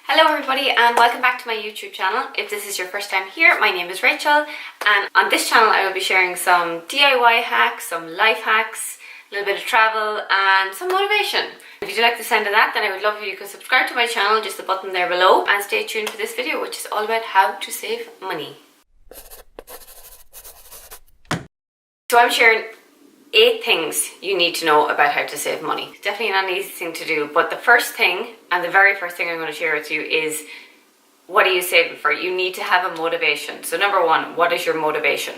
Hello everybody and welcome back to my YouTube channel. If this is your first time here, my name is Rachel and on this channel I will be sharing some DIY hacks, some life hacks, a little bit of travel and some motivation. If you do like the sound of that, then I would love if you could subscribe to my channel, just the button there below, and stay tuned for this video which is all about how to save money. So I'm sharing 8 things you need to know about how to save money. Definitely not an easy thing to do, but the first thing, and the very first thing I'm going to share with you is, what are you saving for? You need to have a motivation. So number one, what is your motivation?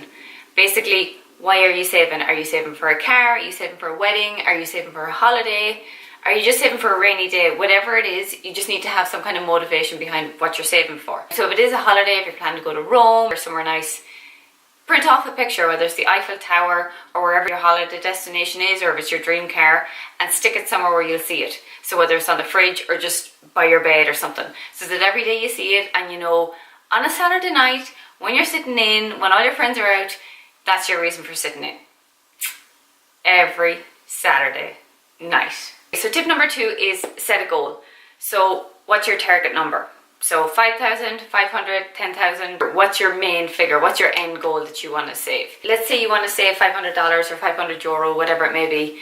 Basically, why are you saving? Are you saving for a car? Are you saving for a wedding? Are you saving for a holiday? Are you just saving for a rainy day? Whatever it is, you just need to have some kind of motivation behind what you're saving for. So if it is a holiday, if you're planning to go to Rome or somewhere nice, print off a picture, whether it's the Eiffel Tower or wherever your holiday destination is, or if it's your dream car, and stick it somewhere where you'll see it. So whether it's on the fridge or just by your bed or something, so that every day you see it and you know on a Saturday night when you're sitting in, when all your friends are out, that's your reason for sitting in. Every Saturday night. So tip number 2 is set a goal. So what's your target number? So 5,000, 500, 10,000, what's your main figure? What's your end goal that you want to save? Let's say you want to save $500 or €500, whatever it may be.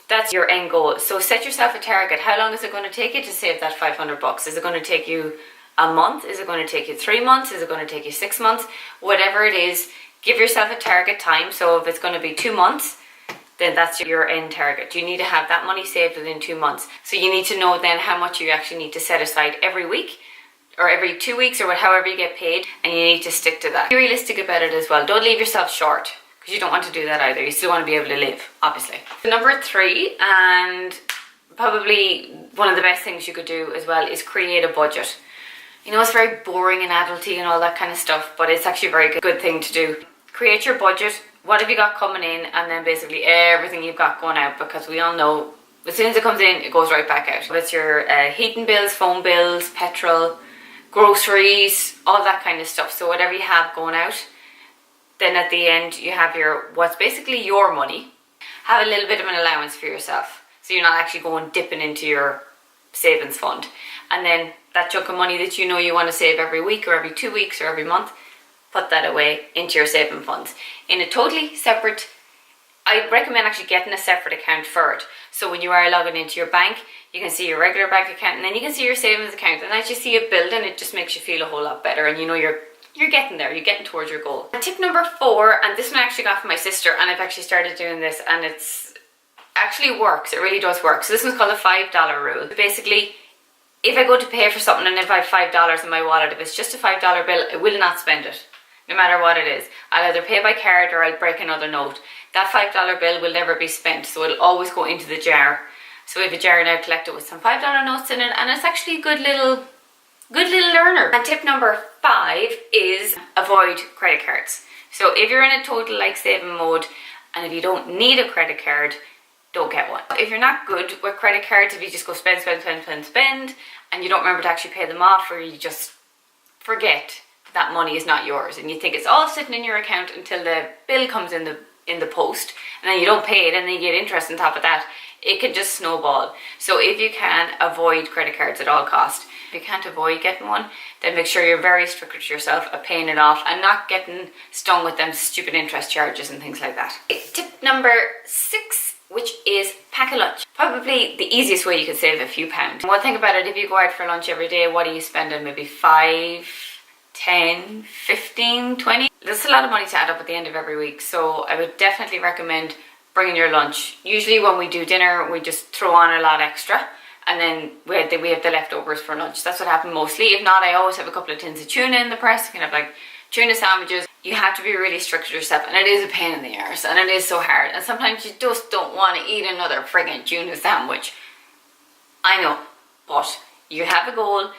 That's your end goal. So set yourself a target. How long is it going to take you to save that $500? Is it going to take you a month? Is it going to take you 3 months? Is it going to take you 6 months? Whatever it is, give yourself a target time. So if it's going to be 2 months, then that's your end target. You need to have that money saved within 2 months. So you need to know then how much you actually need to set aside every week, or every 2 weeks, or however you get paid, and you need to stick to that. Be realistic about it as well. Don't leave yourself short, because you don't want to do that either. You still want to be able to live, obviously. Number 3, and probably one of the best things you could do as well, is create a budget. You know, it's very boring and adulty and all that kind of stuff, but it's actually a very good thing to do. Create your budget. What have you got coming in, and then basically everything you've got going out, because we all know as soon as it comes in, it goes right back out. It's your heating bills, phone bills, petrol, groceries, all that kind of stuff. So whatever you have going out, then at the end you have what's basically your money. Have a little bit of an allowance for yourself, so you're not actually going dipping into your savings fund. And then that chunk of money that you know you want to save every week or every 2 weeks or every month, put that away into your saving funds in a totally separate. I recommend actually getting a separate account for it. So when you are logging into your bank, you can see your regular bank account, and then you can see your savings account. And as you see it building, it just makes you feel a whole lot better, and you know you're getting there. You're getting towards your goal. And tip number 4, and this one I actually got from my sister, and I've actually started doing this, and it's actually works. It really does work. So this one's called the $5 rule. Basically, if I go to pay for something and if I have $5 in my wallet, if it's just a $5 bill, I will not spend it, no matter what it is. I'll either pay by card or I'll break another note. That $5 bill will never be spent, so it'll always go into the jar. So we have a jar now collected with some $5 notes in it, and it's actually a good little earner. And tip number 5 is avoid credit cards. So if you're in a total saving mode, and if you don't need a credit card, don't get one. If you're not good with credit cards, if you just go spend, and you don't remember to actually pay them off, or you just forget that money is not yours, and you think it's all sitting in your account until the bill comes in the post, and then you don't pay it, and then you get interest on top of that, it can just snowball. So if you can, avoid credit cards at all costs. If you can't avoid getting one, then make sure you're very strict with yourself at paying it off and not getting stung with them stupid interest charges and things like that. Tip number 6, which is pack a lunch. Probably the easiest way you could save a few pounds. One thing about it, if you go out for lunch every day, what are you spending? Maybe 5, 10, 15, 20. That's a lot of money to add up at the end of every week. So I would definitely recommend bringing your lunch. Usually when we do dinner, we just throw on a lot extra, and then we have the leftovers for lunch. That's what happened mostly. If not, I always have a couple of tins of tuna in the press. You can have tuna sandwiches. You have to be really strict with yourself, and it is a pain in the arse, and it is so hard. And sometimes you just don't want to eat another friggin' tuna sandwich. I know, but you have a goal.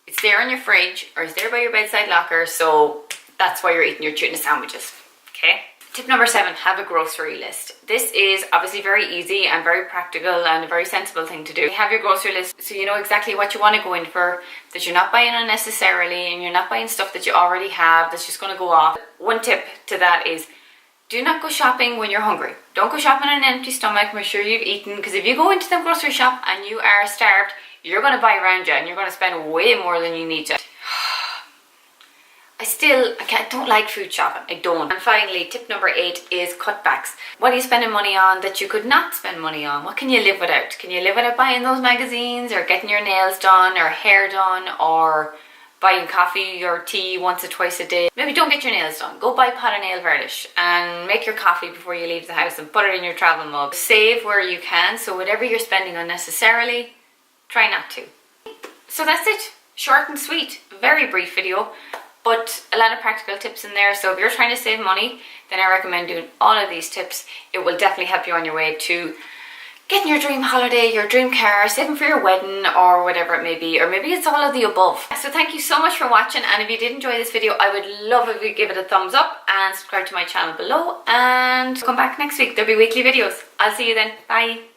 It's there in your fridge, or it's there by your bedside locker, so that's why you're eating your tuna sandwiches, okay? Tip number 7, have a grocery list. This is obviously very easy and very practical and a very sensible thing to do. Have your grocery list so you know exactly what you want to go in for, that you're not buying unnecessarily, and you're not buying stuff that you already have that's just going to go off. One tip to that is, do not go shopping when you're hungry. Don't go shopping on an empty stomach. Make sure you've eaten, because if you go into the grocery shop and you are starved, you're going to buy around you and you're going to spend way more than you need to. I don't like food shopping. I don't. And finally, tip number 8 is cutbacks. What are you spending money on that you could not spend money on? What can you live without? Can you live without buying those magazines, or getting your nails done, or hair done, or buying coffee or tea once or twice a day? Maybe don't get your nails done. Go buy pot of nail varnish and make your coffee before you leave the house and put it in your travel mug. Save where you can, so whatever you're spending unnecessarily, try not to. So that's it. Short and sweet. Very brief video, but a lot of practical tips in there. So if you're trying to save money, then I recommend doing all of these tips. It will definitely help you on your way to getting your dream holiday, your dream car, saving for your wedding, or whatever it may be, or maybe it's all of the above. So thank you so much for watching, and if you did enjoy this video, I would love if you give it a thumbs up and subscribe to my channel below, and come back next week. There'll be weekly videos. I'll see you then. Bye.